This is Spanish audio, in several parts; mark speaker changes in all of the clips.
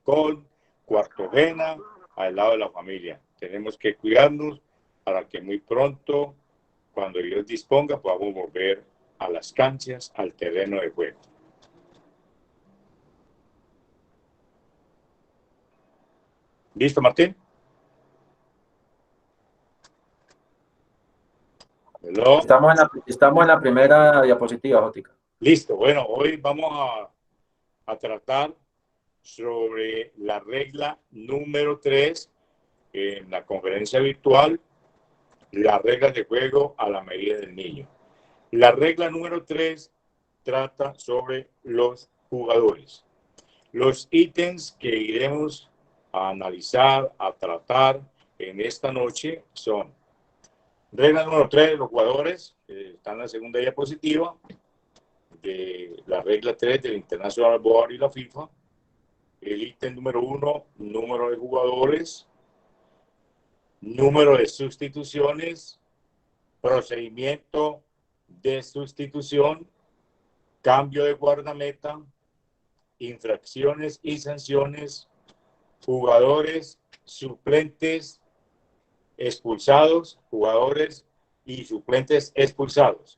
Speaker 1: balcón, cuarto vena, al lado de la familia. Tenemos que cuidarnos para que muy pronto, cuando Dios disponga, podamos volver a las canchas, al terreno de juego. ¿Listo, Martín? Hello.
Speaker 2: Estamos en la primera diapositiva, Jótica.
Speaker 1: Listo. Bueno, hoy vamos a tratar sobre la regla número 3 en la conferencia virtual, las reglas de juego a la medida del niño. La regla número 3 trata sobre los jugadores. Los ítems que iremos a analizar, a tratar en esta noche son regla número 3 de los jugadores, está en la segunda diapositiva de la regla 3 del International Board y la FIFA. El ítem número 1, número de jugadores, número de sustituciones, procedimiento de sustitución, cambio de guardameta, infracciones y sanciones, jugadores suplentes expulsados, jugadores y suplentes expulsados,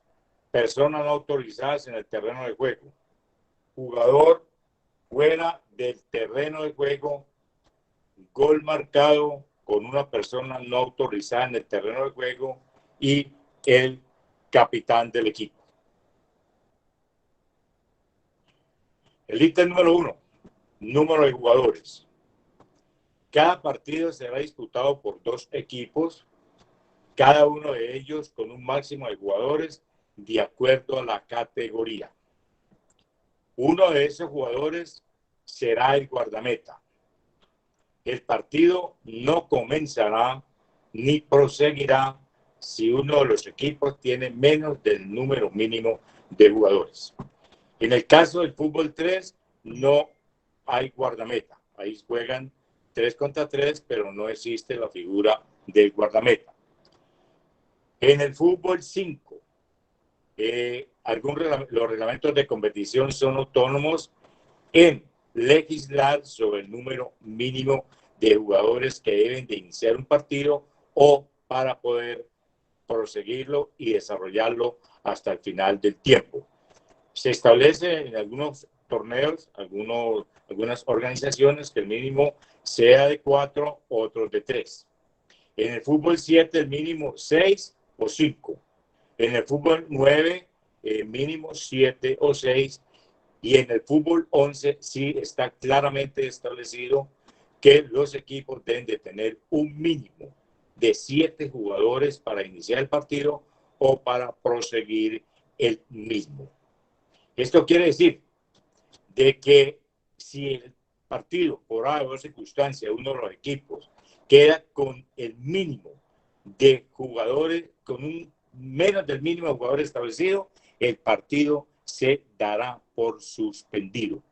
Speaker 1: personas no autorizadas en el terreno de juego, jugador fuera del terreno de juego, gol marcado con una persona no autorizada en el terreno de juego y el capitán del equipo. El ítem número 1, número de jugadores. Cada partido será disputado por 2 equipos, cada uno de ellos con un máximo de jugadores de acuerdo a la categoría. Uno de esos jugadores será el guardameta. El partido no comenzará ni proseguirá si uno de los equipos tiene menos del número mínimo de jugadores. En el caso del fútbol 3, no hay guardameta. Ahí juegan 3 contra 3, pero no existe la figura del guardameta. En el fútbol 5, los reglamentos de competición son autónomos en legislar sobre el número mínimo de jugadores que deben de iniciar un partido o para poder proseguirlo y desarrollarlo hasta el final del tiempo. Se establece en algunos torneos, algunas organizaciones que el mínimo sea de 4, otros de 3. En el fútbol 7 el mínimo 6 o 5. En el fútbol 9 mínimo 7 o 6. Y en el fútbol 11 sí está claramente establecido que los equipos deben de tener un mínimo de 7 jugadores para iniciar el partido o para proseguir el mismo. Esto quiere decir de que si el partido, por alguna circunstancia, uno de los equipos queda con el mínimo de jugadores, con un menos del mínimo de jugadores establecido, el partido se dará por suspendido.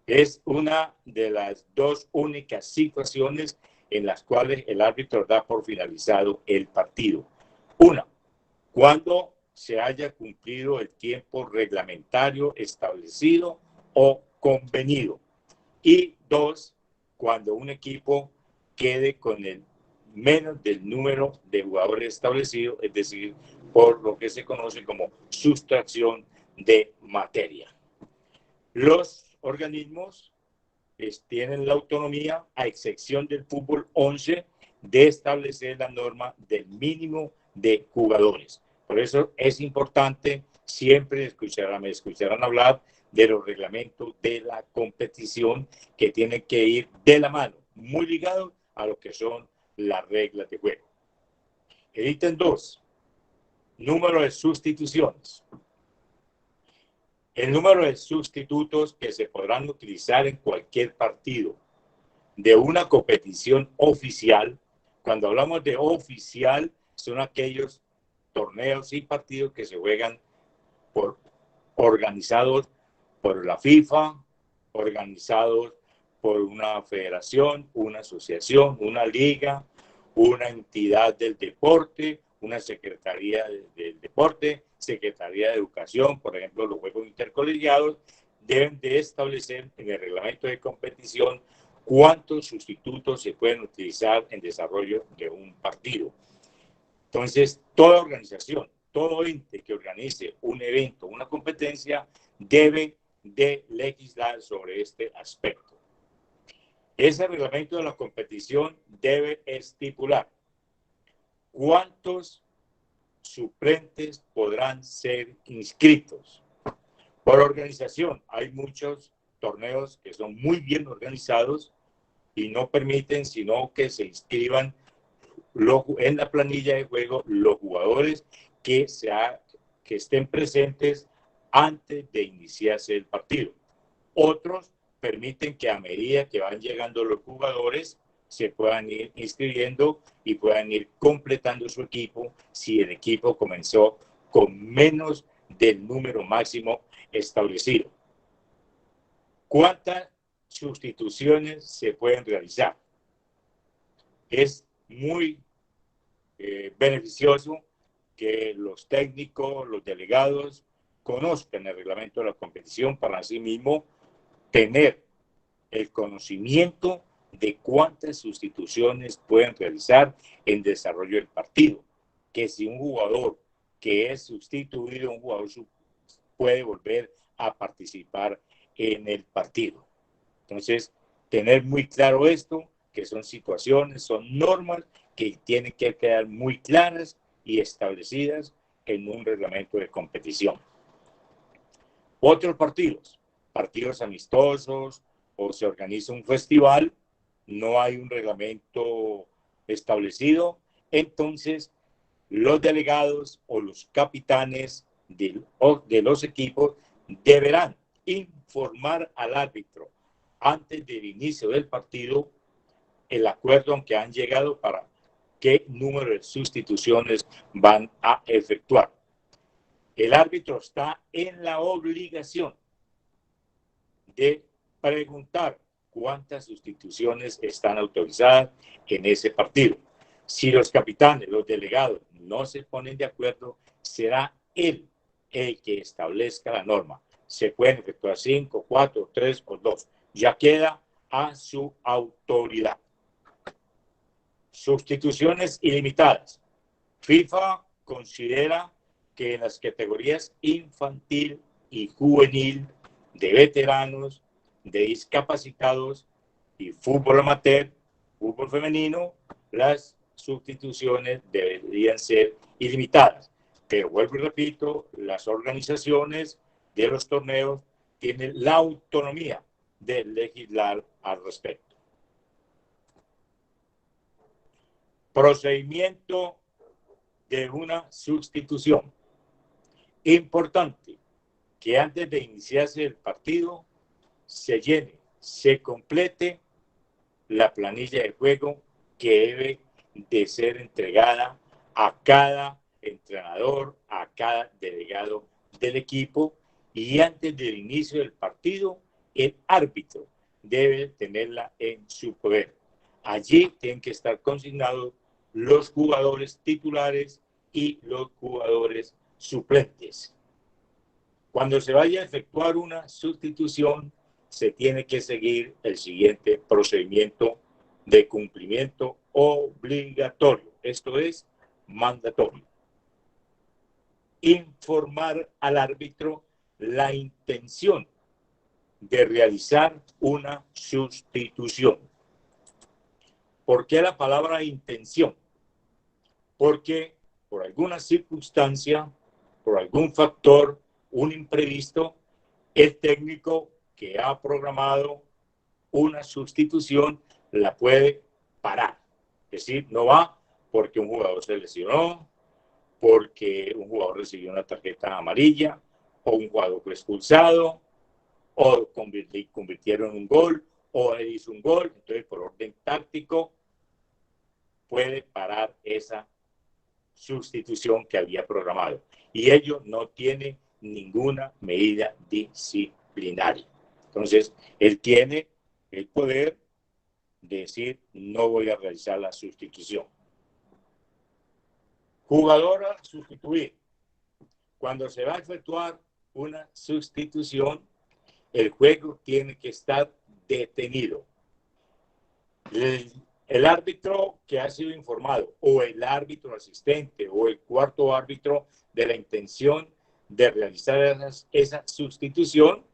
Speaker 1: Es una de las 2 únicas situaciones en las cuales el árbitro da por finalizado el partido. Una, cuando se haya cumplido el tiempo reglamentario establecido o convenido. Y 2, cuando un equipo quede con el menos del número de jugadores establecido, es decir, por lo que se conoce como sustracción de materia. Los organismos tienen la autonomía, a excepción del fútbol 11, de establecer la norma del mínimo de jugadores. Por eso es importante, siempre me escucharán hablar de los reglamentos de la competición que tienen que ir de la mano, muy ligados a lo que son las reglas de juego. El ítem 2, número de sustituciones. El número de sustitutos que se podrán utilizar en cualquier partido de una competición oficial. Cuando hablamos de oficial, son aquellos torneos y partidos que se juegan organizados por la FIFA, organizados por una federación, una asociación, una liga, una entidad del deporte, una secretaría del deporte, secretaría de educación, por ejemplo, los juegos intercolegiados, deben de establecer en el reglamento de competición cuántos sustitutos se pueden utilizar en desarrollo de un partido. Entonces, toda organización, todo ente que organice un evento, una competencia, debe de legislar sobre este aspecto. Ese reglamento de la competición debe estipular cuántos suplentes podrán ser inscritos. Por organización, hay muchos torneos que son muy bien organizados y no permiten sino que se inscriban en la planilla de juego los jugadores que estén presentes antes de iniciarse el partido. Otros permiten que a medida que van llegando los jugadores se puedan ir inscribiendo y puedan ir completando su equipo si el equipo comenzó con menos del número máximo establecido. ¿Cuántas sustituciones se pueden realizar? Es muy beneficioso que los técnicos, los delegados conozcan el reglamento de la competición para así mismo tener el conocimiento de cuántas sustituciones pueden realizar en desarrollo del partido. Que si un jugador que es sustituido, un jugador puede volver a participar en el partido. Entonces, tener muy claro esto, que son situaciones, son normas que tienen que quedar muy claras y establecidas en un reglamento de competición. Otros partidos amistosos o se organiza un festival, no hay un reglamento establecido, entonces los delegados o los capitanes de los equipos deberán informar al árbitro antes del inicio del partido el acuerdo en que han llegado para qué número de sustituciones van a efectuar. El árbitro está en la obligación de preguntar cuántas sustituciones están autorizadas en ese partido. Si los capitanes, los delegados, no se ponen de acuerdo, será él el que establezca la norma. Se pueden efectuar 5, 4, 3 o 2. Ya queda a su autoridad. Sustituciones ilimitadas. FIFA considera que en las categorías infantil y juvenil, de veteranos, de discapacitados y fútbol amateur, fútbol femenino, las sustituciones deberían ser ilimitadas. Pero vuelvo y repito, las organizaciones de los torneos tienen la autonomía de legislar al respecto. Procedimiento de una sustitución. Importante que antes de iniciarse el partido se llene, se complete la planilla de juego que debe de ser entregada a cada entrenador, a cada delegado del equipo, y antes del inicio del partido el árbitro debe tenerla en su poder. Allí tienen que estar consignados los jugadores titulares y los jugadores suplentes. Cuando se vaya a efectuar una sustitución, se tiene que seguir el siguiente procedimiento de cumplimiento obligatorio. Esto es mandatorio. Informar al árbitro la intención de realizar una sustitución. ¿Por qué la palabra intención? Porque por alguna circunstancia, por algún factor, un imprevisto, el técnico que ha programado una sustitución la puede parar. Es decir, no va porque un jugador se lesionó, porque un jugador recibió una tarjeta amarilla, o un jugador fue expulsado, o convirtieron un gol, o él hizo un gol. Entonces, por orden táctico, puede parar esa sustitución que había programado. Y ello no tiene ninguna medida disciplinaria. Entonces, él tiene el poder de decir, no voy a realizar la sustitución. Jugador a sustituir. Cuando se va a efectuar una sustitución, el juego tiene que estar detenido. El árbitro que ha sido informado o el árbitro asistente o el cuarto árbitro de la intención de realizar esa sustitución,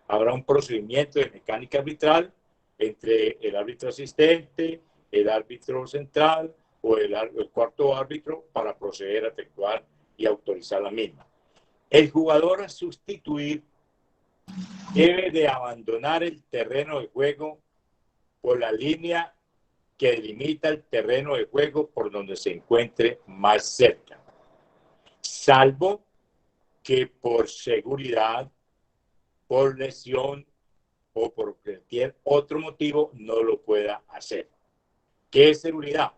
Speaker 1: habrá un procedimiento de mecánica arbitral entre el árbitro asistente, el árbitro central o el cuarto árbitro para proceder a efectuar y autorizar la misma. El jugador a sustituir debe de abandonar el terreno de juego por la línea que delimita el terreno de juego por donde se encuentre más cerca, salvo que por seguridad, por lesión o por cualquier otro motivo no lo pueda hacer. ¿Qué es seguridad?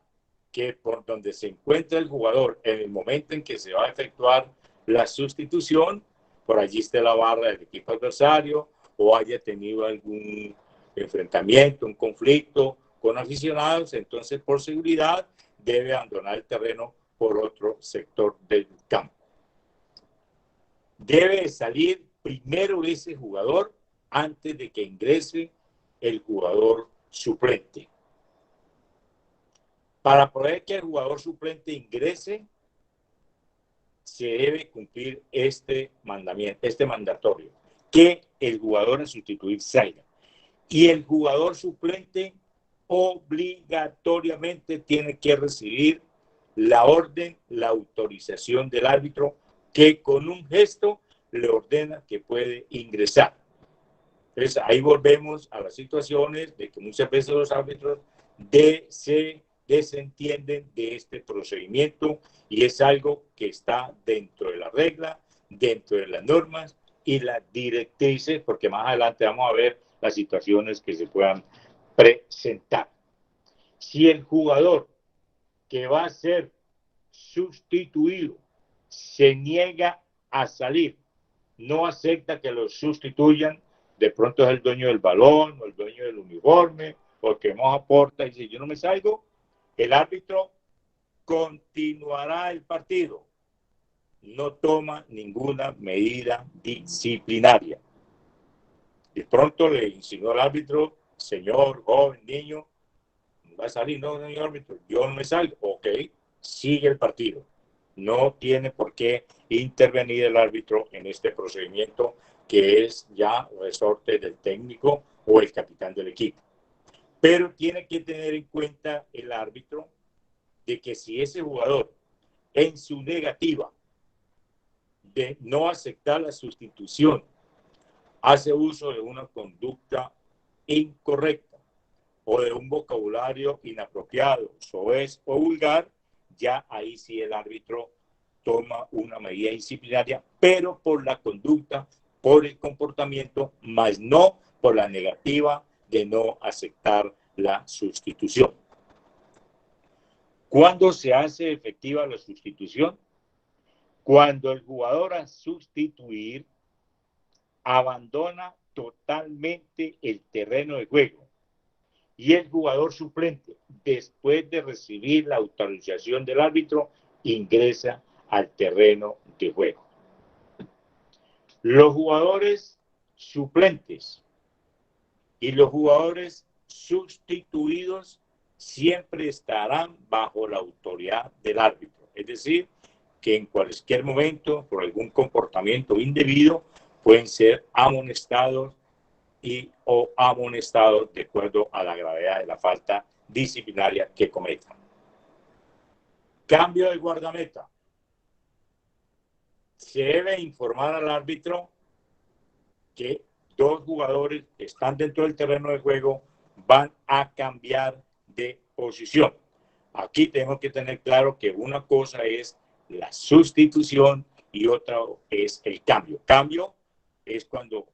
Speaker 1: Que por donde se encuentra el jugador en el momento en que se va a efectuar la sustitución, por allí esté la barra del equipo adversario o haya tenido algún enfrentamiento, un conflicto con aficionados, entonces por seguridad debe abandonar el terreno por otro sector del campo. Debe salir primero ese jugador antes de que ingrese el jugador suplente. Para poder que el jugador suplente ingrese, se debe cumplir este mandamiento, este mandatorio, que el jugador a sustituir salga. Y el jugador suplente obligatoriamente tiene que recibir la orden, la autorización del árbitro, que con un gesto le ordena que puede ingresar. Entonces ahí volvemos a las situaciones de que muchas veces los árbitros se desentienden de este procedimiento y es algo que está dentro de la regla, dentro de las normas y las directrices, porque más adelante vamos a ver las situaciones que se puedan presentar. Si el jugador que va a ser sustituido se niega a salir, no acepta que lo sustituyan, de pronto es el dueño del balón o el dueño del uniforme o el que más aporta y dice yo no me salgo, el árbitro continuará el partido, no toma ninguna medida disciplinaria. De pronto le insinuó al árbitro, señor, joven, niño, va a salir, no, señor árbitro, yo no me salgo, ok, sigue el partido. No tiene por qué intervenir el árbitro en este procedimiento que es ya resorte del técnico o el capitán del equipo. Pero tiene que tener en cuenta el árbitro de que si ese jugador en su negativa de no aceptar la sustitución hace uso de una conducta incorrecta o de un vocabulario inapropiado, soez o vulgar, ya ahí sí el árbitro toma una medida disciplinaria, pero por la conducta, por el comportamiento, más no por la negativa de no aceptar la sustitución. ¿Cuándo se hace efectiva la sustitución? Cuando el jugador a sustituir abandona totalmente el terreno de juego y el jugador suplente, después de recibir la autorización del árbitro, ingresa al terreno de juego. Los jugadores suplentes y los jugadores sustituidos siempre estarán bajo la autoridad del árbitro. Es decir, que en cualquier momento, por algún comportamiento indebido, pueden ser amonestados o amonestados de acuerdo a la gravedad de la falta disciplinaria que cometan. Cambio de guardameta. Se debe informar al árbitro que dos jugadores que están dentro del terreno de juego van a cambiar de posición. Aquí tenemos que tener claro que una cosa es la sustitución y otra es el cambio. Cambio es cuando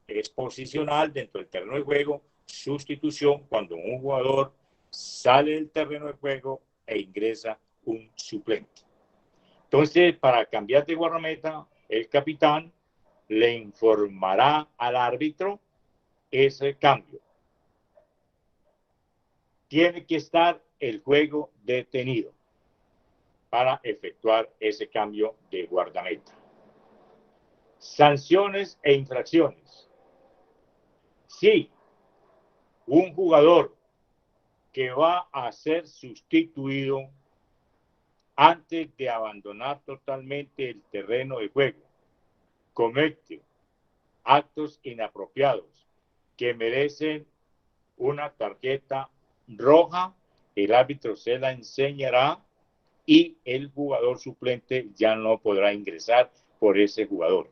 Speaker 1: es posicional dentro del terreno de juego, sustitución cuando un jugador sale del terreno de juego e ingresa un suplente. Entonces, para cambiar de guardameta, el capitán le informará al árbitro ese cambio. Tiene que estar el juego detenido para efectuar ese cambio de guardameta. Sanciones e infracciones. Si un jugador que va a ser sustituido antes de abandonar totalmente el terreno de juego comete actos inapropiados que merecen una tarjeta roja, el árbitro se la enseñará y el jugador suplente ya no podrá ingresar por ese jugador,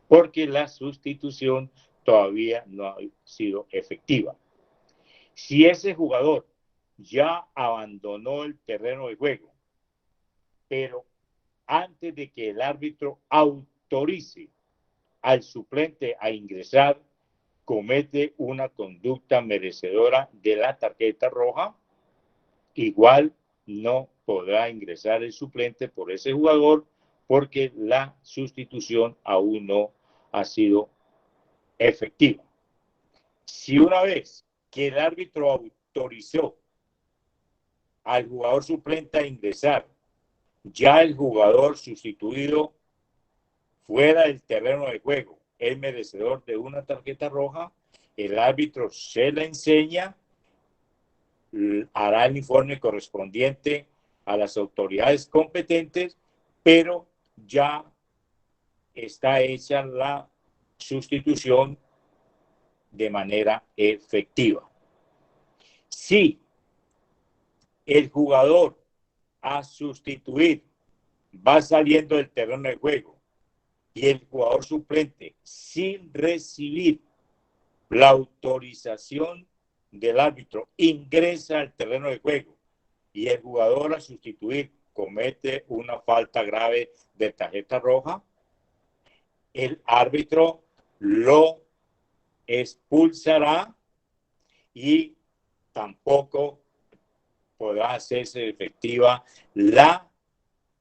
Speaker 1: porque la sustitución todavía no ha sido efectiva. Si ese jugador ya abandonó el terreno de juego, pero antes de que el árbitro autorice al suplente a ingresar, comete una conducta merecedora de la tarjeta roja, igual no podrá ingresar el suplente por ese jugador porque la sustitución aún no ha sido efectiva. Si una vez que el árbitro autorizó al jugador suplente a ingresar, ya el jugador sustituido fuera del terreno de juego es merecedor de una tarjeta roja, el árbitro se la enseña, hará el informe correspondiente a las autoridades competentes, pero ya está hecha la sustitución de manera efectiva. Si el jugador a sustituir va saliendo del terreno de juego y el jugador suplente, sin recibir la autorización del árbitro, ingresa al terreno de juego y el jugador a sustituir comete una falta grave de tarjeta roja, el árbitro lo expulsará y tampoco podrá hacerse efectiva la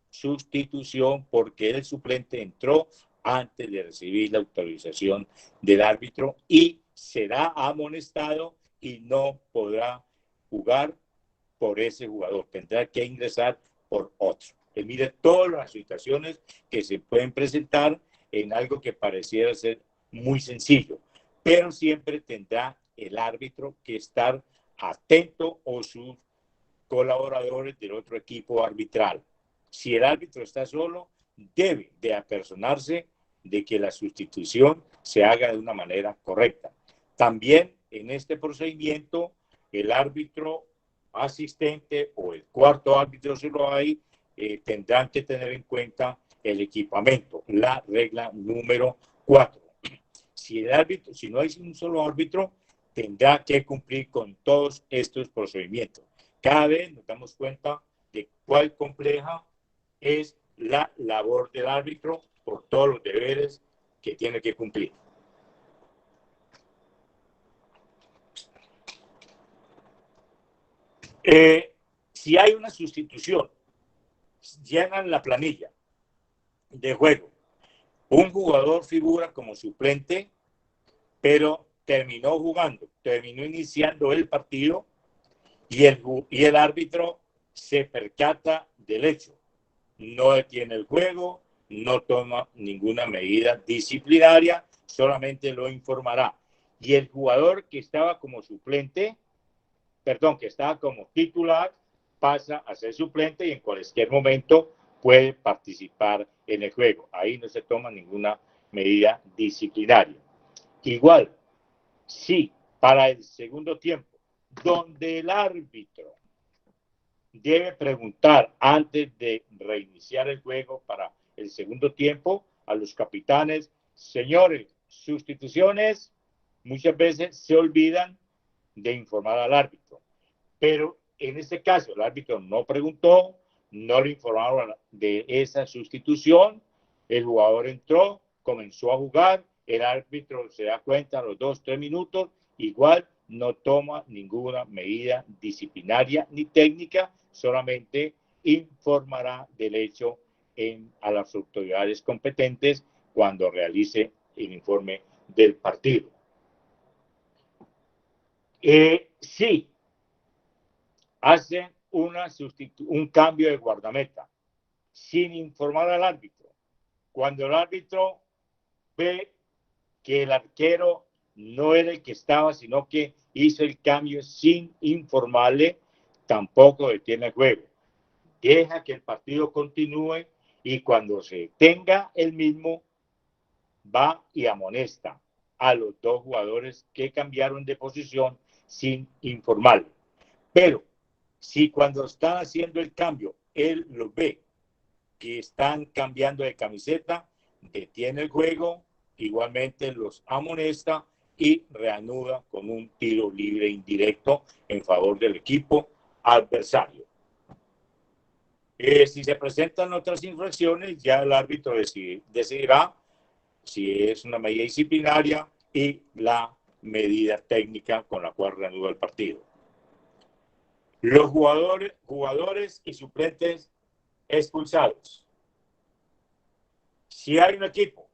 Speaker 1: sustitución porque el suplente entró antes de recibir la autorización del árbitro y será amonestado y no podrá jugar por ese jugador. Tendrá que ingresar por otro. Mire todas las situaciones que se pueden presentar en algo que pareciera ser muy sencillo, pero siempre tendrá el árbitro que estar atento o sus colaboradores del otro equipo arbitral. Si el árbitro está solo, debe de apersonarse de que la sustitución se haga de una manera correcta. También en este procedimiento, el árbitro asistente o el cuarto árbitro, si lo hay, tendrán que tener en cuenta el equipamiento, la regla número 4. Si no hay un solo árbitro, tendrá que cumplir con todos estos procedimientos. Cada vez nos damos cuenta de cuál compleja es la labor del árbitro por todos los deberes que tiene que cumplir. Si hay una sustitución, llenan la planilla de juego. Un jugador figura como suplente, pero terminó jugando, terminó iniciando el partido y el árbitro se percata del hecho. No detiene el juego, no toma ninguna medida disciplinaria, solamente lo informará. Y el jugador que estaba como suplente, que estaba como titular, pasa a ser suplente y en cualquier momento puede participar en el juego. Ahí no se toma ninguna medida disciplinaria. Igual, si para el segundo tiempo, donde el árbitro debe preguntar antes de reiniciar el juego para el segundo tiempo a los capitanes, señores, sustituciones, muchas veces se olvidan de informar al árbitro. Pero en este caso el árbitro no preguntó, no le informaron de esa sustitución, el jugador entró, comenzó a jugar, el árbitro se da cuenta a los 2-3 minutos, igual no toma ninguna medida disciplinaria ni técnica, solamente informará del hecho a las autoridades competentes cuando realice el informe del partido. Sí, hacen un cambio de guardameta sin informar al árbitro. Cuando el árbitro ve que el arquero no era el que estaba, sino que hizo el cambio sin informarle, tampoco detiene el juego. Deja que el partido continúe y cuando se tenga el mismo, va y amonesta a los dos jugadores que cambiaron de posición sin informarle. Pero si cuando están haciendo el cambio, él lo ve que están cambiando de camiseta, detiene el juego, igualmente los amonesta y reanuda con un tiro libre indirecto en favor del equipo adversario. Si se presentan otras infracciones, ya el árbitro decidirá si es una medida disciplinaria y la medida técnica con la cual reanuda el partido. Los jugadores y suplentes expulsados. Si hay un equipo,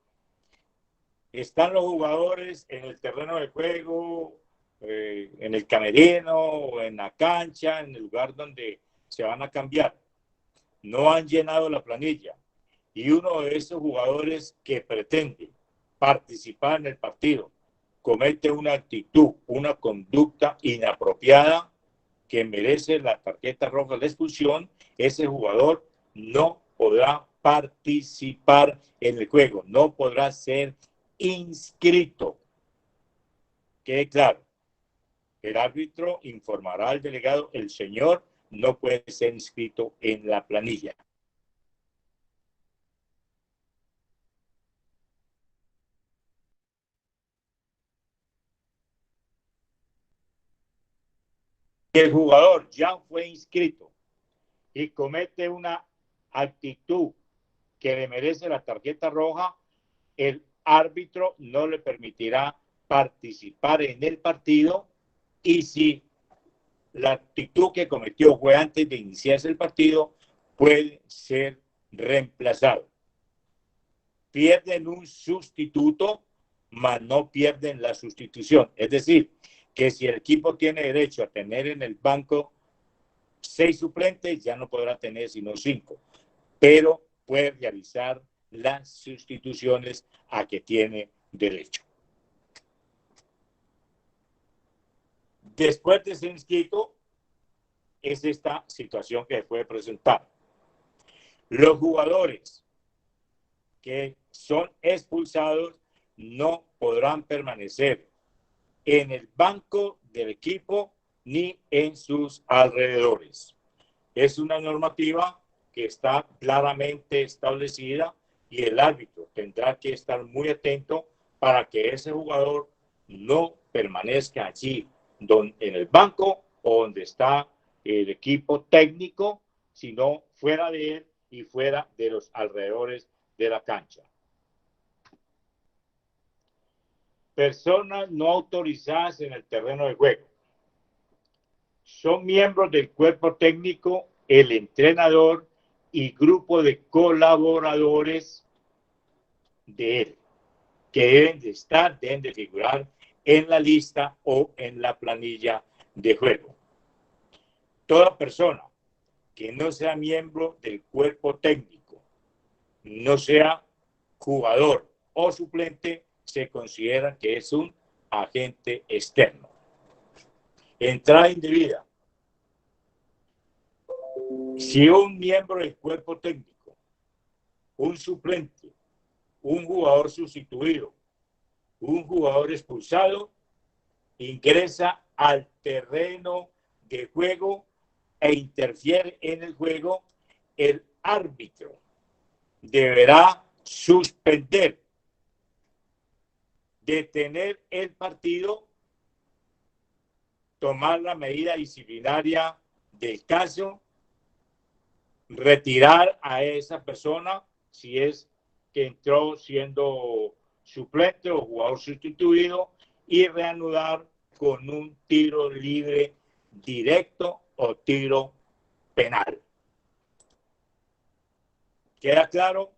Speaker 1: están los jugadores en el terreno de juego, en el camerino o en la cancha, en el lugar donde se van a cambiar. No han llenado la planilla y uno de esos jugadores que pretende participar en el partido comete una actitud, una conducta inapropiada que merece la tarjeta roja de expulsión, ese jugador no podrá participar en el juego, no podrá ser inscrito. Quede claro, el árbitro informará al delegado, el señor no puede ser inscrito en la planilla. Si el jugador ya fue inscrito y comete una actitud que le merece la tarjeta roja, el árbitro no le permitirá participar en el partido y si la actitud que cometió fue antes de iniciarse el partido, puede ser reemplazado. Pierden un sustituto, mas no pierden la sustitución. Es decir, que si el equipo tiene derecho a tener en el banco 6 suplentes, ya no podrá tener sino 5, pero puede realizar las sustituciones a que tiene derecho. Después de ser inscrito, es esta situación que se puede presentar. Los jugadores que son expulsados no podrán permanecer en el banco del equipo ni en sus alrededores. Es una normativa que está claramente establecida y el árbitro tendrá que estar muy atento para que ese jugador no permanezca allí en el banco o donde está el equipo técnico, sino fuera de él y fuera de los alrededores de la cancha. Personas no autorizadas en el terreno de juego. Son miembros del cuerpo técnico, el entrenador y grupo de colaboradores de él, que deben de figurar en la lista o en la planilla de juego. Toda persona que no sea miembro del cuerpo técnico, no sea jugador o suplente, se considera que es un agente externo. Entrada indebida. Si un miembro del cuerpo técnico, un suplente, un jugador sustituido, un jugador expulsado, ingresa al terreno de juego e interfiere en el juego, el árbitro deberá suspender, detener el partido, tomar la medida disciplinaria del caso, retirar a esa persona si es que entró siendo suplente o jugador sustituido y reanudar con un tiro libre directo o tiro penal. ¿Queda claro?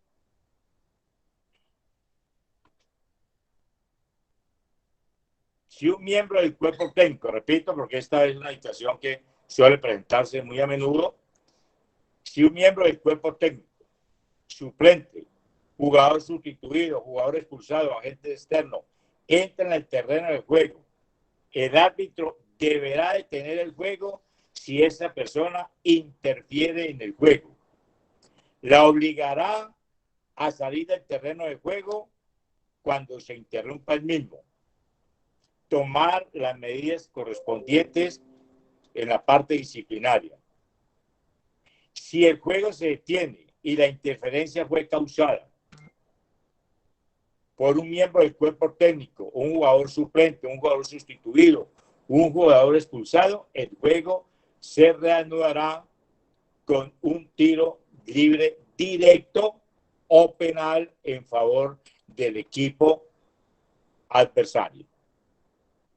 Speaker 1: Si un miembro del cuerpo técnico, repito, porque esta es una situación que suele presentarse muy a menudo, si un miembro del cuerpo técnico, suplente, jugador sustituido, jugador expulsado, agente externo, entra en el terreno de juego, el árbitro deberá detener el juego si esa persona interfiere en el juego. La obligará a salir del terreno de juego cuando se interrumpa el mismo. Tomar las medidas correspondientes en la parte disciplinaria. Si el juego se detiene y la interferencia fue causada por un miembro del cuerpo técnico, un jugador suplente, un jugador sustituido, un jugador expulsado, el juego se reanudará con un tiro libre directo o penal en favor del equipo adversario.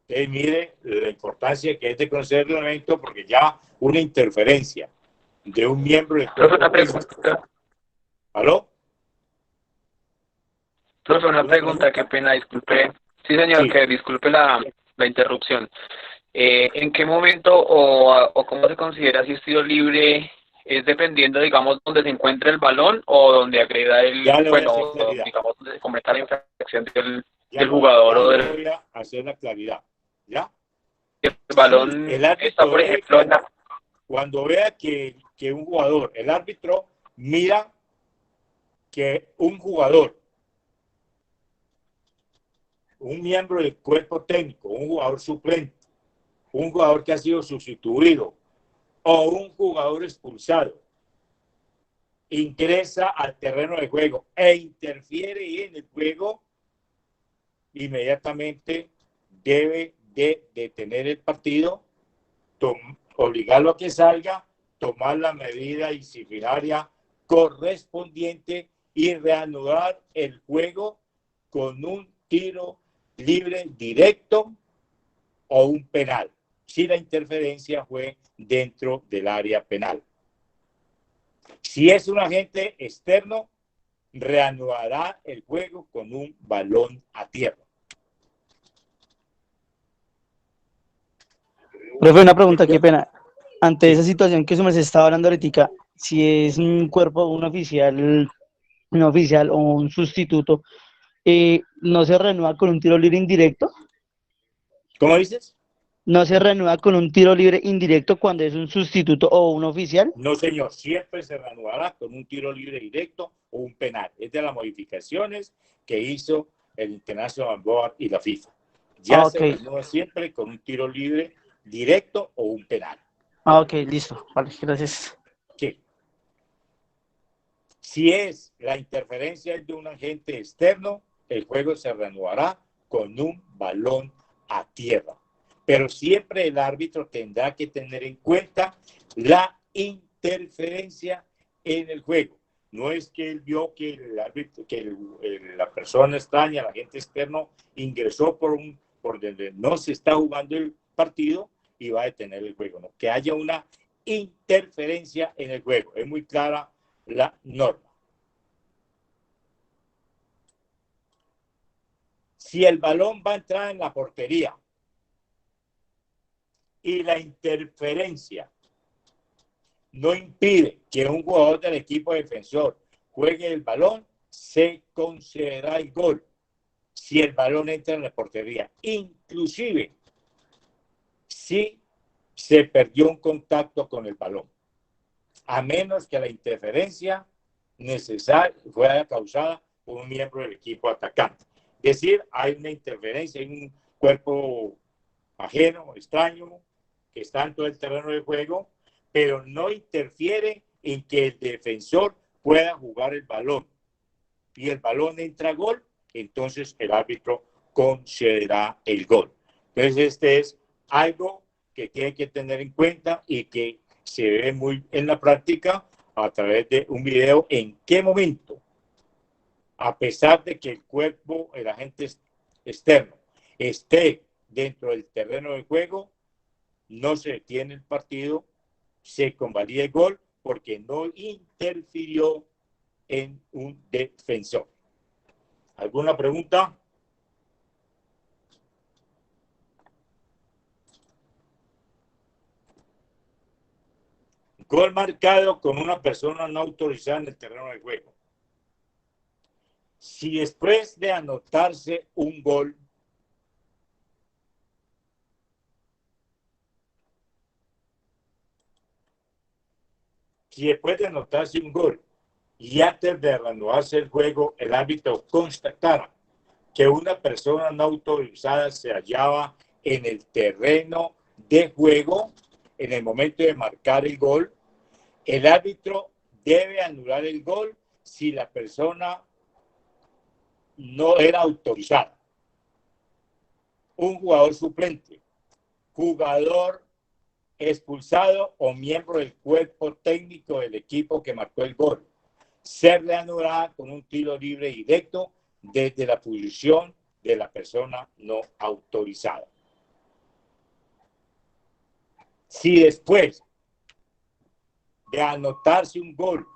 Speaker 1: Entonces, mire la importancia que es de conocer el reglamento, porque ya una interferencia de un miembro del
Speaker 3: Profe,
Speaker 1: cuerpo
Speaker 3: una pregunta.
Speaker 1: ¿Aló?
Speaker 3: Profe, una pregunta, qué pena, disculpe. Sí, señor,
Speaker 1: Sí.
Speaker 3: que disculpe la interrupción. ¿En qué momento o cómo se considera si es tiro libre? ¿Es dependiendo, digamos, donde se encuentra el balón o donde agreda
Speaker 1: Ya
Speaker 3: el,
Speaker 1: le voy a hacer
Speaker 3: bueno,
Speaker 1: claridad.
Speaker 3: digamos, donde se cometa la infracción del
Speaker 1: Ya
Speaker 3: jugador o
Speaker 1: le
Speaker 3: del
Speaker 1: voy a hacer la claridad. ¿Ya?
Speaker 3: el
Speaker 1: Sí,
Speaker 3: balón
Speaker 1: el
Speaker 3: está,
Speaker 1: árbitro
Speaker 3: por
Speaker 1: ve
Speaker 3: ejemplo, en la...
Speaker 1: cuando vea que un jugador, el árbitro mira que un jugador, un miembro del cuerpo técnico, un jugador suplente, un jugador que ha sido sustituido o un jugador expulsado ingresa al terreno de juego e interfiere en el juego, inmediatamente debe de detener el partido, obligarlo a que salga, tomar la medida disciplinaria correspondiente y reanudar el juego con un tiro libre directo o un penal, si la interferencia fue dentro del área penal. Si es un agente externo, reanudará el juego con un balón a tierra.
Speaker 4: Profe, una pregunta, qué pena. Ante esa
Speaker 1: Sí.
Speaker 4: situación que se estaba hablando ahorita, si es un cuerpo, un oficial o un sustituto, ¿no se renueva con un tiro libre indirecto?
Speaker 1: ¿Cómo dices?
Speaker 4: ¿No se renueva con un tiro libre indirecto cuando es un sustituto o un oficial?
Speaker 1: No, señor, siempre se reanudará con un tiro libre directo o un penal. Es de las modificaciones que hizo el International Board y la FIFA. Ya
Speaker 4: Ah, ok.
Speaker 1: se renueva siempre con un tiro libre directo o un penal.
Speaker 4: Ah, ok, listo. Vale, gracias.
Speaker 1: ¿Qué? Si es la interferencia de un agente externo, el juego se reanudará con un balón a tierra. Pero siempre el árbitro tendrá que tener en cuenta la interferencia en el juego. No es que él vio que el árbitro, la persona extraña, el agente externo, ingresó por donde no se está jugando el partido y va a detener el juego, ¿no? Que haya una interferencia en el juego. Es muy clara la norma. Si el balón va a entrar en la portería y la interferencia no impide que un jugador del equipo defensor juegue el balón, se concederá el gol si el balón entra en la portería. Inclusive si se perdió un contacto con el balón, a menos que la interferencia necesaria fuera causada por un miembro del equipo atacante. Es decir, hay una interferencia en un cuerpo ajeno, extraño, que está en todo el terreno de juego, pero no interfiere en que el defensor pueda jugar el balón. Y el balón entra a gol, entonces el árbitro concederá el gol. Entonces, este es algo que tiene que tener en cuenta y que se ve muy en la práctica a través de un video en qué momento, a pesar de que el cuerpo, el agente externo, esté dentro del terreno de juego, no se detiene el partido, se convalida el gol porque no interfirió en un defensor. ¿Alguna pregunta? Gol marcado con una persona no autorizada en el terreno de juego. Si después de anotarse un gol Si después de anotarse un gol y antes de reanudarse el juego, el árbitro constatara que una persona no autorizada se hallaba en el terreno de juego en el momento de marcar el gol, el árbitro debe anular el gol si la persona no era autorizada. Un jugador suplente, jugador expulsado o miembro del cuerpo técnico del equipo que marcó el gol, ser reanudada con un tiro libre directo desde la posición de la persona no autorizada. Si después de anotarse un gol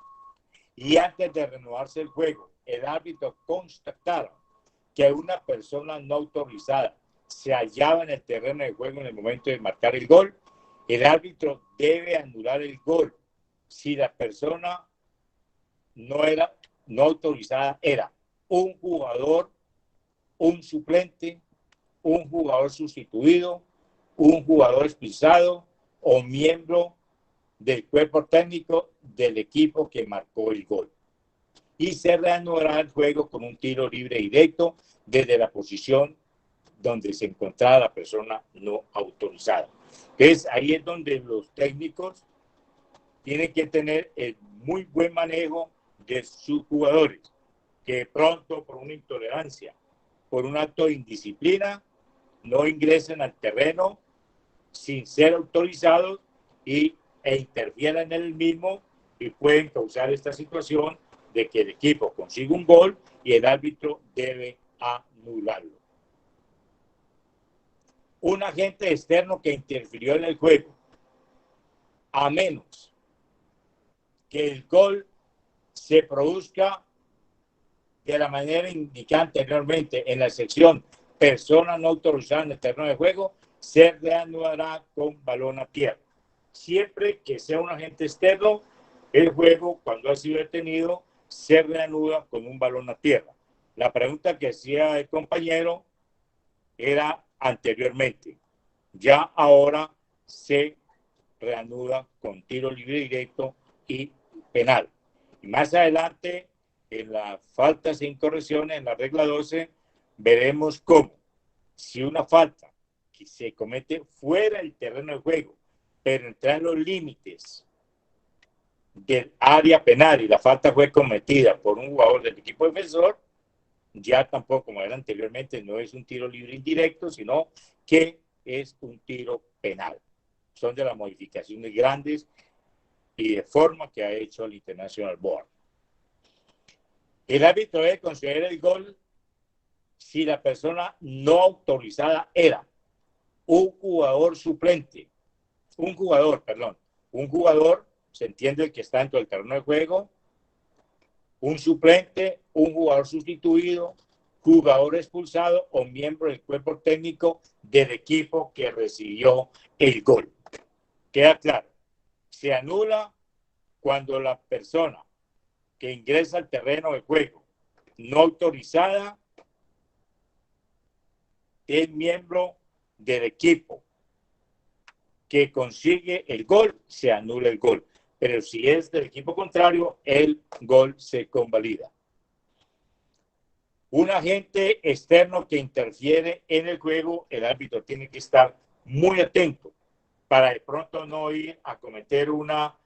Speaker 1: y antes de renovarse el juego, el árbitro constatara que una persona no autorizada se hallaba en el terreno de juego en el momento de marcar el gol, el árbitro debe anular el gol si la persona no autorizada era un jugador, un suplente, un jugador sustituido, un jugador expulsado o miembro del cuerpo técnico del equipo que marcó el gol. Y se reanudará el juego con un tiro libre directo desde la posición donde se encontraba la persona no autorizada. Entonces, ahí es donde los técnicos tienen que tener el muy buen manejo de sus jugadores, que pronto por una intolerancia, por un acto de indisciplina, no ingresen al terreno sin ser autorizados e interfieran en el mismo y pueden causar esta situación de que el equipo consiga un gol y el árbitro debe anularlo. Un agente externo que interfirió en el juego, a menos que el gol se produzca de la manera indicada anteriormente en la sección persona no autorizada en el terreno de juego, se reanudará con balón a tierra. Siempre que sea un agente externo, el juego, cuando ha sido detenido, se reanuda con un balón a tierra. La pregunta que hacía el compañero era anteriormente. Ya ahora se reanuda con tiro libre directo y penal. Y más adelante, en las faltas e incorrecciones, en la regla 12, veremos cómo, si una falta que se comete fuera del terreno de juego, pero entra en los límites del área penal y la falta fue cometida por un jugador del equipo defensor, ya tampoco, como era anteriormente, no es un tiro libre indirecto, sino que es un tiro penal. Son de las modificaciones grandes y de forma que ha hecho el International Board. El árbitro debe considerar el gol si la persona no autorizada era un jugador suplente, un jugador, se entiende el que está dentro del terreno de juego, un suplente, un jugador sustituido, jugador expulsado o miembro del cuerpo técnico del equipo que recibió el gol. Queda claro, se anula cuando la persona que ingresa al terreno de juego no autorizada es miembro del equipo que consigue el gol, se anula el gol. Pero si es del equipo contrario, el gol se convalida. Un agente externo que interfiere en el juego, el árbitro tiene que estar muy atento para de pronto no ir a cometer una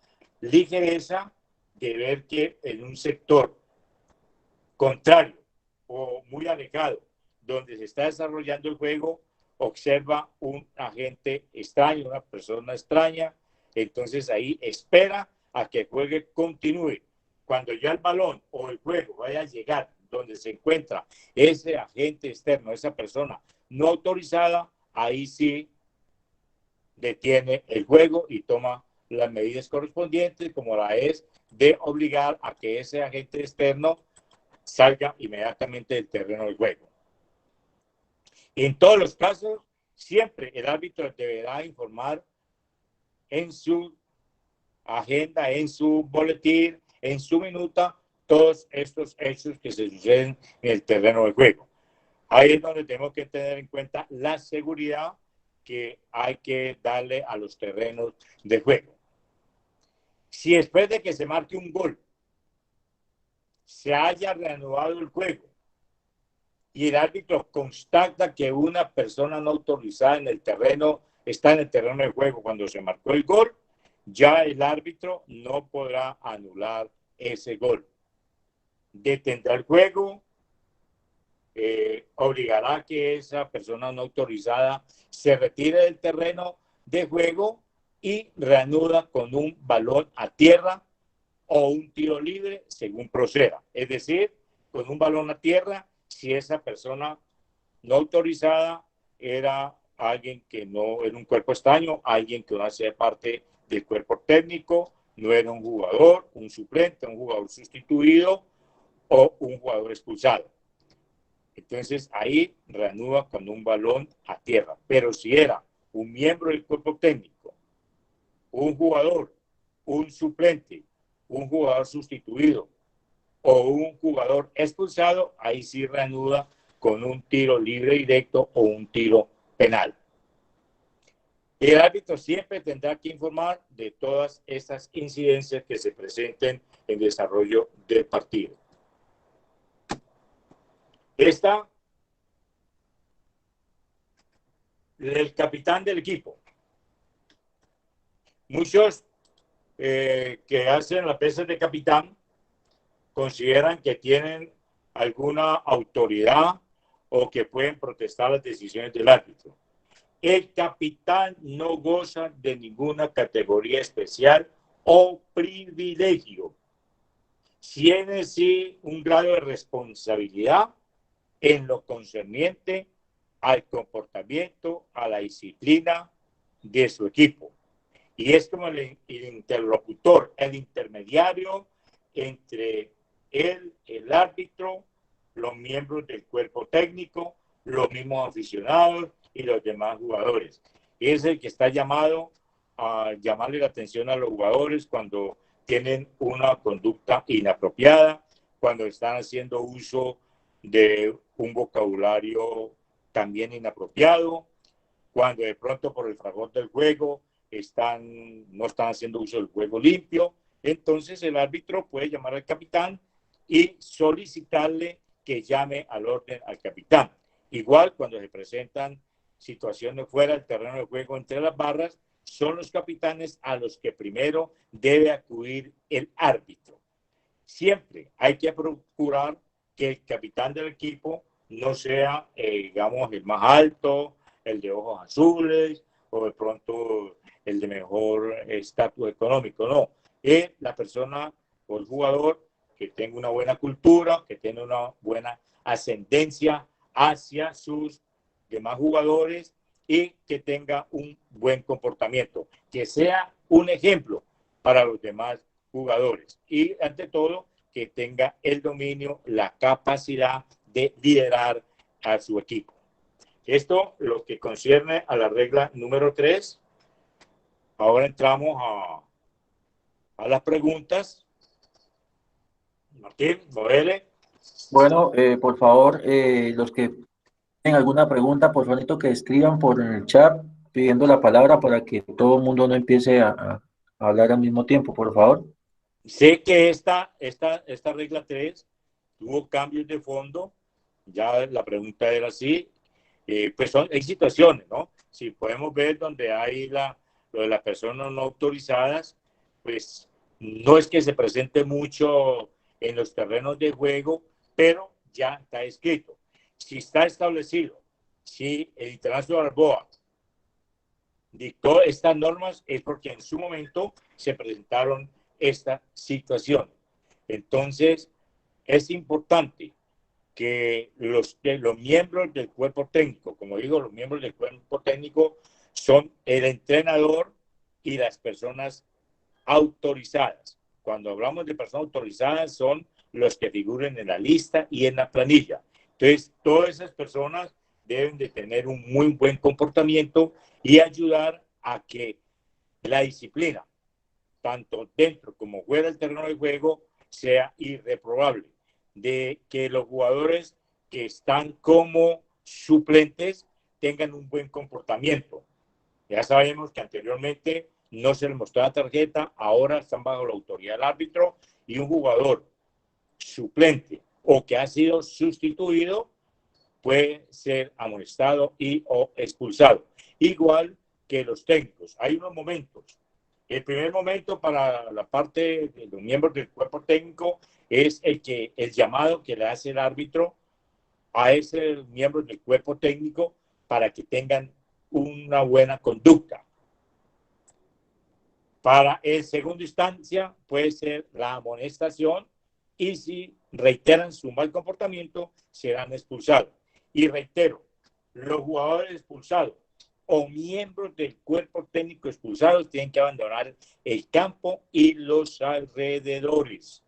Speaker 1: ligereza de ver que en un sector contrario o muy alejado donde se está desarrollando el juego, observa un agente extraño, una persona extraña, entonces ahí espera a que el juego continúe. Cuando ya el balón o el juego vaya a llegar donde se encuentra ese agente externo, esa persona no autorizada, ahí sí detiene el juego y toma las medidas correspondientes, como la es de obligar a que ese agente externo salga inmediatamente del terreno del juego. En todos los casos, siempre el árbitro deberá informar en su agenda, en su boletín, en su minuta, todos estos hechos que se suceden en el terreno del juego. Ahí es donde tenemos que tener en cuenta la seguridad que hay que darle a los terrenos de juego. Si después de que se marque un gol se haya reanudado el juego y el árbitro constata que una persona no autorizada en el terreno está en el terreno de juego cuando se marcó el gol, ya el árbitro no podrá anular ese gol. Detendrá el juego, obligará a que esa persona no autorizada se retire del terreno de juego y reanuda con un balón a tierra o un tiro libre según proceda. Es decir, con un balón a tierra, si esa persona no autorizada era alguien que no era un cuerpo extraño, alguien que no hacía parte del cuerpo técnico, no era un jugador, un suplente, un jugador sustituido o un jugador expulsado. Entonces ahí reanuda con un balón a tierra. Pero si era un miembro del cuerpo técnico, un jugador, un suplente, un jugador sustituido o un jugador expulsado, ahí sí reanuda con un tiro libre directo o un tiro penal. El árbitro siempre tendrá que informar de todas estas incidencias que se presenten en el desarrollo del partido. Esta, el capitán del equipo. Muchos que hacen las veces de capitán consideran que tienen alguna autoridad o que pueden protestar las decisiones del árbitro. El capitán no goza de ninguna categoría especial o privilegio. Tiene sí un grado de responsabilidad en lo concerniente al comportamiento, a la disciplina de su equipo. Y es como el interlocutor, el intermediario entre él, el árbitro, los miembros del cuerpo técnico, los mismos aficionados y los demás jugadores. Es el que está llamado a llamarle la atención a los jugadores cuando tienen una conducta inapropiada, cuando están haciendo uso de un vocabulario también inapropiado, cuando de pronto por el fragor del juego no están haciendo uso del juego limpio. Entonces el árbitro puede llamar al capitán y solicitarle que llame al orden al capitán. Igual cuando se presentan situaciones fuera del terreno de juego entre las barras, son los capitanes a los que primero debe acudir el árbitro. Siempre hay que procurar que el capitán del equipo no sea, digamos, el más alto, el de ojos azules o de pronto el de mejor estatus económico. No, es la persona o el jugador que tenga una buena cultura, que tenga una buena ascendencia hacia sus demás jugadores y que tenga un buen comportamiento, que sea un ejemplo para los demás jugadores y ante todo que tenga el dominio, la capacidad de liderar a su equipo. Esto lo que concierne a la regla número 3. Ahora entramos a las preguntas. Martín, Noele.
Speaker 2: Bueno, por favor, los que tienen alguna pregunta, por favor, que escriban por el chat pidiendo la palabra para que todo el mundo no empiece a hablar al mismo tiempo, por favor.
Speaker 1: Sé que esta regla 3 tuvo cambios de fondo. Ya la pregunta era así. Pues hay situaciones, ¿no? Si podemos ver donde hay lo de las personas no autorizadas, pues no es que se presente mucho en los terrenos de juego, pero ya está escrito. Si está establecido, si el International Balboa dictó estas normas, es porque en su momento se presentaron esta situación. Entonces, es importante que los miembros del cuerpo técnico, como digo, los miembros del cuerpo técnico son el entrenador y las personas autorizadas. Cuando hablamos de personas autorizadas son los que figuren en la lista y en la planilla. Entonces, todas esas personas deben de tener un muy buen comportamiento y ayudar a que la disciplina, tanto dentro como fuera del terreno de juego, sea irreprobable. De que los jugadores que están como suplentes tengan un buen comportamiento. Ya sabemos que anteriormente no se le mostró la tarjeta, ahora están bajo la autoridad del árbitro, y un jugador suplente o que ha sido sustituido puede ser amonestado y o expulsado. Igual que los técnicos. Hay unos momentos. El primer momento para la parte de los miembros del cuerpo técnico es el llamado que le hace el árbitro a ese miembro del cuerpo técnico para que tengan una buena conducta. Para el segundo instancia puede ser la amonestación, y si reiteran su mal comportamiento serán expulsados. Y reitero, los jugadores expulsados o miembros del cuerpo técnico expulsados tienen que abandonar el campo y los alrededores.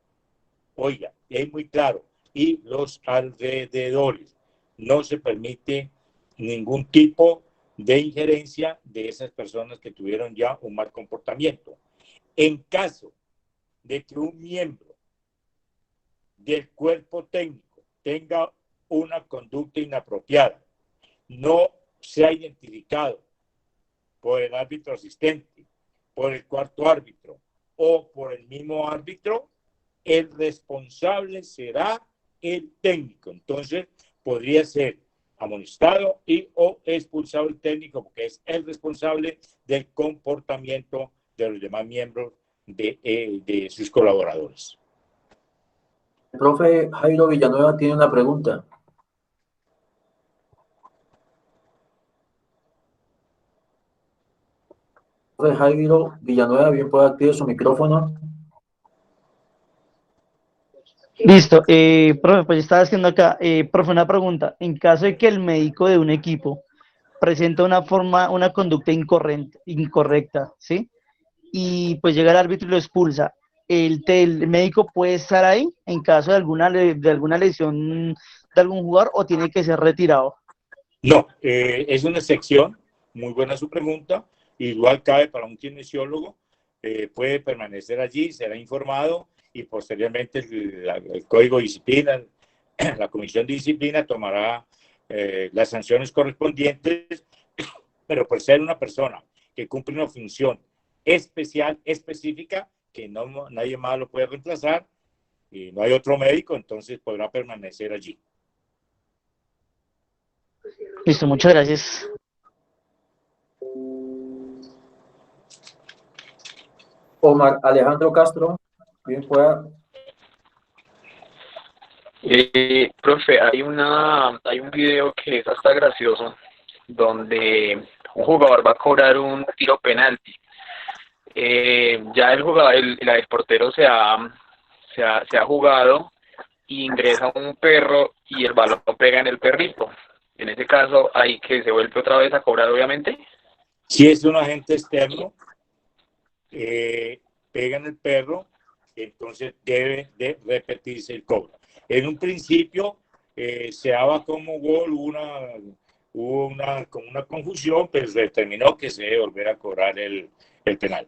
Speaker 1: Oiga, es muy claro, y los alrededores. No se permite ningún tipo de injerencia de esas personas que tuvieron ya un mal comportamiento. En caso de que un miembro del cuerpo técnico tenga una conducta inapropiada, no se ha identificado por el árbitro asistente, por el cuarto árbitro o por el mismo árbitro, el responsable será el técnico. Entonces, podría ser amonestado y o expulsado el técnico, porque es el responsable del comportamiento de los demás miembros de sus colaboradores.
Speaker 2: El profe Jairo Villanueva tiene una pregunta. Profe Jairo Villanueva, bien puede activar su micrófono.
Speaker 4: Listo, profe, pues estaba haciendo acá, profe, una pregunta. En caso de que el médico de un equipo presenta una conducta incorrecta, ¿sí? Y pues llega el árbitro y lo expulsa, ¿el médico puede estar ahí en caso de alguna lesión de algún jugador o tiene que ser retirado?
Speaker 1: No, es una excepción. Muy buena su pregunta. Igual cabe para un kinesiólogo, puede permanecer allí, será informado y posteriormente el Código de Disciplina, la Comisión de Disciplina tomará las sanciones correspondientes, pero por ser una persona que cumple una función especial, específica, que nadie más lo puede reemplazar y no hay otro médico, entonces podrá permanecer allí.
Speaker 4: Listo, muchas gracias.
Speaker 2: Omar Alejandro Castro, bien pueda.
Speaker 3: Profe, hay un video que es hasta gracioso, donde un jugador va a cobrar un tiro penalti. Ya el portero se ha jugado, y ingresa un perro y el balón pega en el perrito. En ese caso, hay que se vuelve otra vez a cobrar, obviamente.
Speaker 1: Si es un agente externo, pega en el perro, entonces debe de repetirse el cobro. En un principio se daba como gol, hubo una confusión, pero se determinó que se debe volver a cobrar el penal.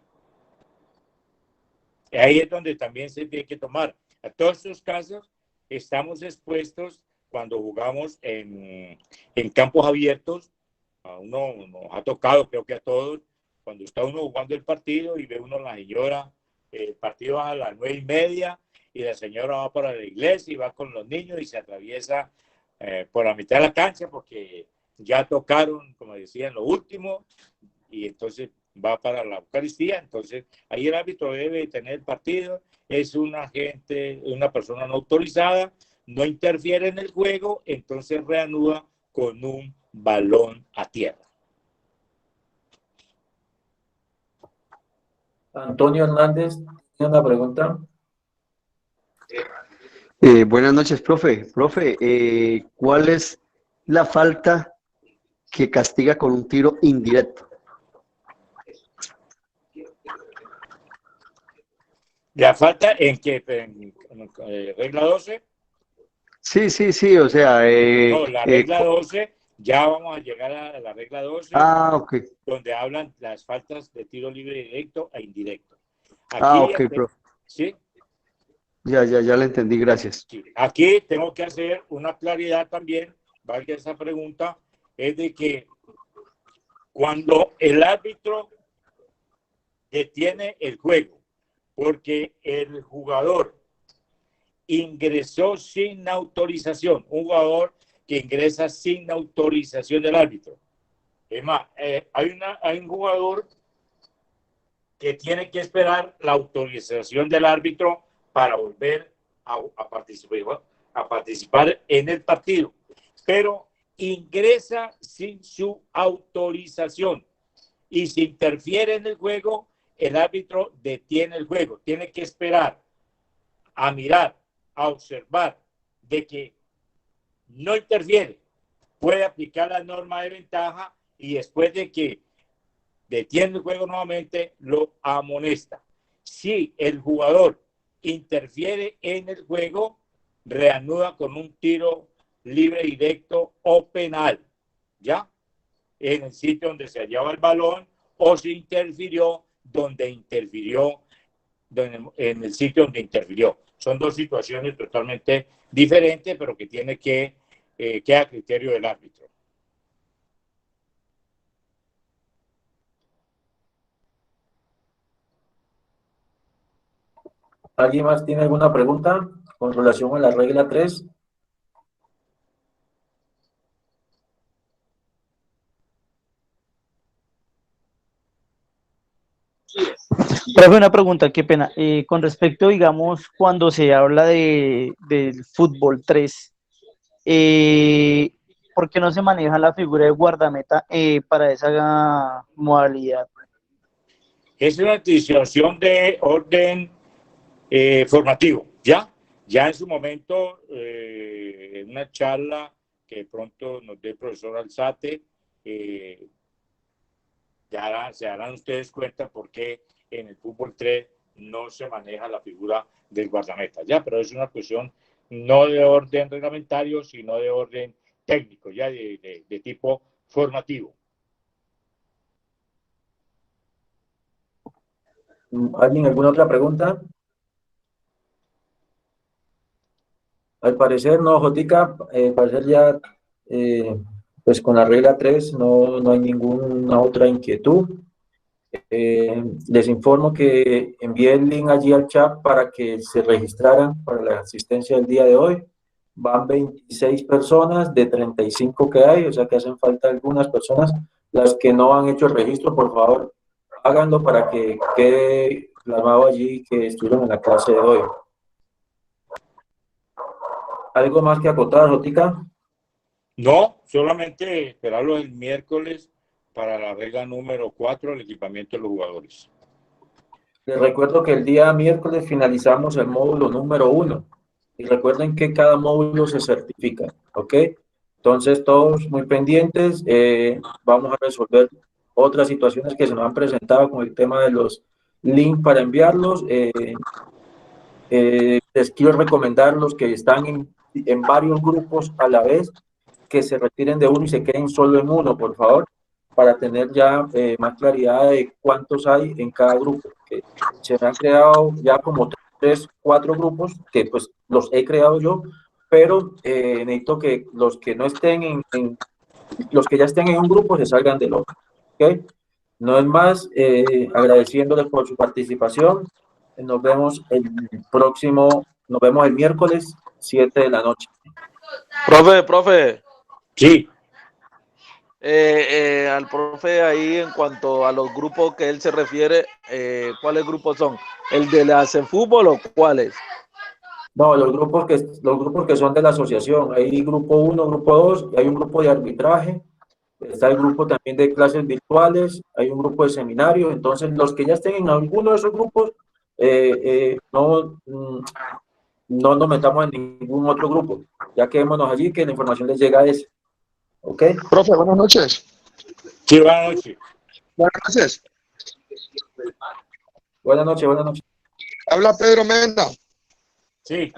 Speaker 1: Ahí es donde también se tiene que tomar. A todos estos casos estamos expuestos cuando jugamos en campos abiertos. A uno nos ha tocado, creo que a todos, cuando está uno jugando el partido y ve uno a la señora, el partido va a las 9:30 y la señora va para la iglesia y va con los niños y se atraviesa por la mitad de la cancha porque ya tocaron, como decían, lo último, y entonces va para la Eucaristía. Entonces ahí el árbitro debe tener el partido, es un agente, una persona no autorizada, no interfiere en el juego, entonces reanuda con un balón a tierra.
Speaker 2: Antonio Hernández tiene una pregunta.
Speaker 5: Buenas noches, profe. Profe, ¿cuál es la falta que castiga con un tiro indirecto?
Speaker 1: ¿La falta en qué? ¿En regla 12?
Speaker 5: Sí, o sea...
Speaker 1: No, la regla 12, ya vamos a llegar a la regla 12,
Speaker 5: ok.
Speaker 1: donde hablan las faltas de tiro libre directo e indirecto. Aquí,
Speaker 5: Ok, profe.
Speaker 1: ¿sí?
Speaker 5: Ya le entendí, gracias.
Speaker 1: Sí. Aquí tengo que hacer una claridad también, valga esa pregunta, es de que cuando el árbitro detiene el juego porque el jugador ingresó sin autorización, un jugador que ingresa sin autorización del árbitro. Es más, hay un jugador que tiene que esperar la autorización del árbitro para volver a participar en el partido, pero ingresa sin su autorización y si interfiere en el juego, el árbitro detiene el juego. Tiene que esperar a mirar, a observar de que no interfiere, puede aplicar la norma de ventaja y después de que detiene el juego nuevamente, lo amonesta. Si el jugador interfiere en el juego, reanuda con un tiro libre directo o penal, ¿ya? En el sitio donde se hallaba el balón o si interfirió en el sitio donde interfirió. Son dos situaciones totalmente diferentes, pero que tiene que queda a criterio del árbitro.
Speaker 2: ¿Alguien más tiene alguna pregunta con relación a la regla 3?
Speaker 4: Profe, una pregunta, qué pena. Con respecto, digamos, cuando se habla del fútbol 3, ¿por qué no se maneja la figura de guardameta para esa modalidad?
Speaker 1: Es una distinción de orden formativo, ¿ya? Ya en su momento, en una charla que de pronto nos dé el profesor Alzate, se darán ustedes cuenta por qué en el fútbol 3 no se maneja la figura del guardameta, ¿ya? Pero es una cuestión no de orden reglamentario, sino de orden técnico, ya de tipo formativo.
Speaker 2: ¿Alguien alguna otra pregunta? Al parecer no, Jotica, al parecer ya, pues con la regla 3 no hay ninguna otra inquietud. Les informo que envié el link allí al chat para que se registraran para la asistencia del día de hoy. Van 26 personas de 35 que hay, o sea que hacen falta algunas personas. Las que no han hecho el registro, por favor, háganlo para que quede plasmado allí que estuvieron en la clase de hoy. ¿Algo más que acotar, Jotica?
Speaker 1: No, solamente esperarlo el miércoles para la regla número 4, el equipamiento de los jugadores.
Speaker 2: Les recuerdo que el día miércoles finalizamos el módulo número 1 y recuerden que cada módulo se certifica, ¿ok? Entonces todos muy pendientes, vamos a resolver otras situaciones que se nos han presentado con el tema de los links para enviarlos. Les quiero recomendar los que están en varios grupos a la vez que se retiren de uno y se queden solo en uno, por favor, para tener ya más claridad de cuántos hay en cada grupo. Que se me han creado ya como 3, 4 grupos que pues los he creado yo, pero necesito que los que no estén los que ya estén en un grupo se salgan del otro, ¿ok? No es más, agradeciéndoles por su participación. Nos vemos el miércoles 7 de la noche.
Speaker 6: Profe.
Speaker 1: Sí.
Speaker 6: Al profe ahí en cuanto a los grupos que él se refiere, ¿cuáles grupos son? ¿El de la fútbol o cuáles?
Speaker 2: No, los grupos que son de la asociación. Hay grupo 1, grupo 2, hay un grupo de arbitraje, está el grupo también de clases virtuales, hay un grupo de seminarios. Entonces, los que ya estén en alguno de esos grupos, no nos metamos en ningún otro grupo. Ya quedémonos allí, que la información les llega a ese. ¿Ok?
Speaker 7: Profe, buenas noches.
Speaker 1: Sí, buenas noches.
Speaker 7: Buenas noches.
Speaker 2: Buenas noches.
Speaker 7: Habla Pedro Mena.
Speaker 1: Sí.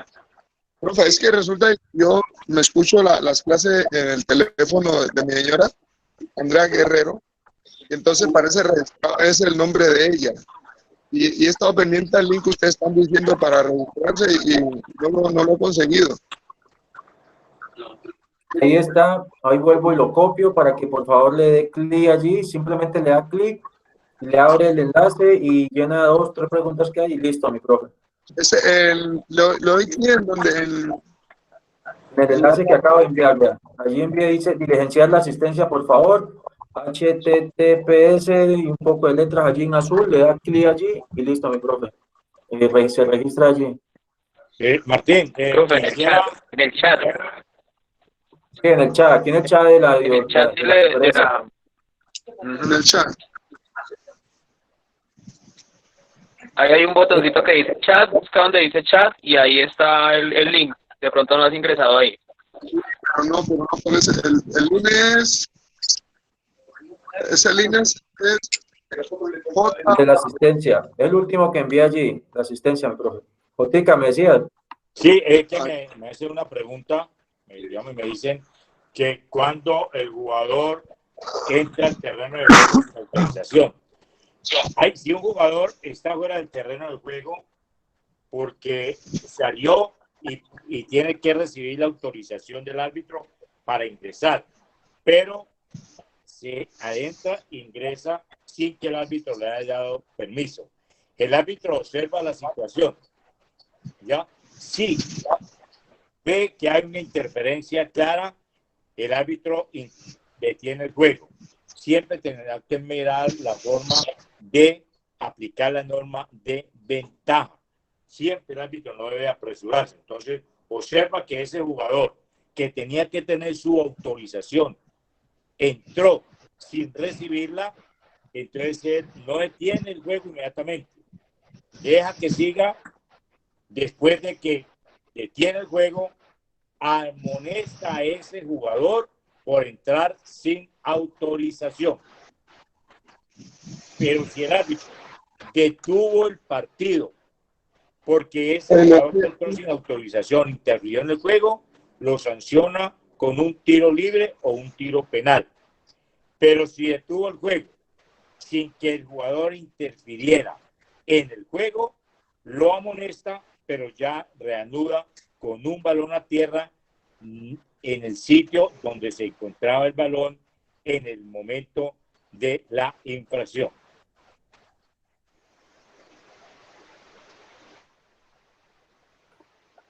Speaker 7: Profe, es que resulta que yo me escucho las clases en el teléfono de mi señora, Andrea Guerrero, y entonces parece registrado, es el nombre de ella. Y he estado pendiente al link que ustedes están diciendo para registrarse y no lo he conseguido.
Speaker 2: Ahí está, ahí vuelvo y lo copio para que por favor le dé clic allí, simplemente le da clic le abre el enlace y llena 2, 3 preguntas que hay y listo, mi profe.
Speaker 7: Lo vi en donde
Speaker 2: En el enlace que acabo de enviar, vean. Allí dice diligenciar la asistencia, por favor. HTTPS y un poco de letras allí en azul, le da clic allí y listo, mi profe. Se registra allí.
Speaker 1: Martín,
Speaker 3: Profe, en el chat, en el chat.
Speaker 2: Sí, en el chat, aquí en el chat de la,
Speaker 3: En el chat
Speaker 2: de la conferencia.
Speaker 7: en el chat.
Speaker 3: Ahí hay un botoncito que dice chat, busca donde dice chat y ahí está el link. De pronto no has ingresado ahí.
Speaker 7: Pero no aparece. El lunes, ese lunes es
Speaker 2: El de la asistencia. Es el último que envié allí, la asistencia, mi profe. Jotica, me decías.
Speaker 1: sí, es que me hacen una pregunta, me dicen que cuando el jugador entra al terreno de juego sin autorización. Si un jugador está fuera del terreno del juego porque salió y tiene que recibir la autorización del árbitro para ingresar, pero se adentra, ingresa sin que el árbitro le haya dado permiso. El árbitro observa la situación, ¿ya? Sí, ve que hay una interferencia clara, el árbitro detiene el juego. Siempre tendrá que mirar la forma de aplicar la norma de ventaja. Siempre el árbitro no debe apresurarse. Entonces, observa que ese jugador que tenía que tener su autorización entró sin recibirla, entonces él no detiene el juego inmediatamente. Deja que siga. Después de que detiene el juego, amonesta a ese jugador por entrar sin autorización. Pero si el árbitro detuvo el partido porque ese jugador entró sin autorización, interfirió en el juego, lo sanciona con un tiro libre o un tiro penal. Pero si detuvo el juego sin que el jugador interfiriera en el juego, lo amonesta, pero ya reanuda con un balón a tierra en el sitio donde se encontraba el balón en el momento de la infracción.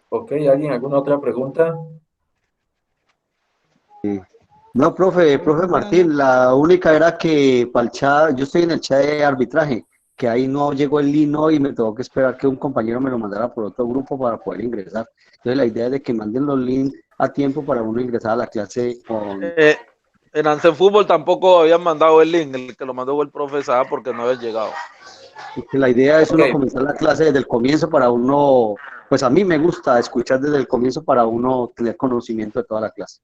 Speaker 2: Ok, ¿alguien alguna otra pregunta?
Speaker 5: No, profe Martín, la única era que para el chat, yo estoy en el chat de arbitraje, que ahí no llegó el link hoy y me tengo que esperar que un compañero me lo mandara por otro grupo para poder ingresar. Entonces la idea es de que manden los links a tiempo para uno ingresar a la clase con...
Speaker 6: En Ansen Fútbol tampoco habían mandado el link, el que lo mandó fue el profe Saá porque no había llegado.
Speaker 5: Porque la idea es uno
Speaker 2: Ok.
Speaker 5: comenzar la clase desde el comienzo para uno, pues a mí me gusta escuchar desde el comienzo para uno tener conocimiento de toda la clase.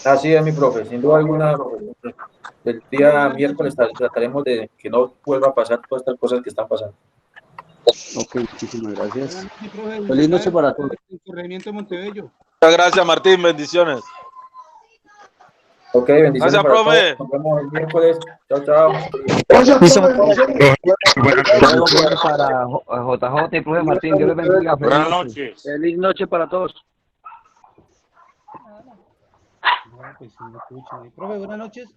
Speaker 2: Así es, mi profe. Sin duda alguna, el día miércoles trataremos de que no vuelva a pasar todas estas cosas que están pasando.
Speaker 5: Ok, muchísimas gracias.
Speaker 8: Buenas noches, profe.
Speaker 5: Feliz noche para todos.
Speaker 8: El corregimiento de Montebello.
Speaker 6: Muchas gracias, Martín, bendiciones.
Speaker 2: Ok, bendiciones
Speaker 6: Gracias,
Speaker 2: para
Speaker 6: profe.
Speaker 2: todos. Nos vemos el miércoles. Chao, chao.
Speaker 9: Bendiciones para JJ y profe Martín. Dios les bendiga.
Speaker 1: Buenas noches.
Speaker 5: Feliz noche para todos.
Speaker 8: No, pues sí, me escuchan. Profe, buenas noches.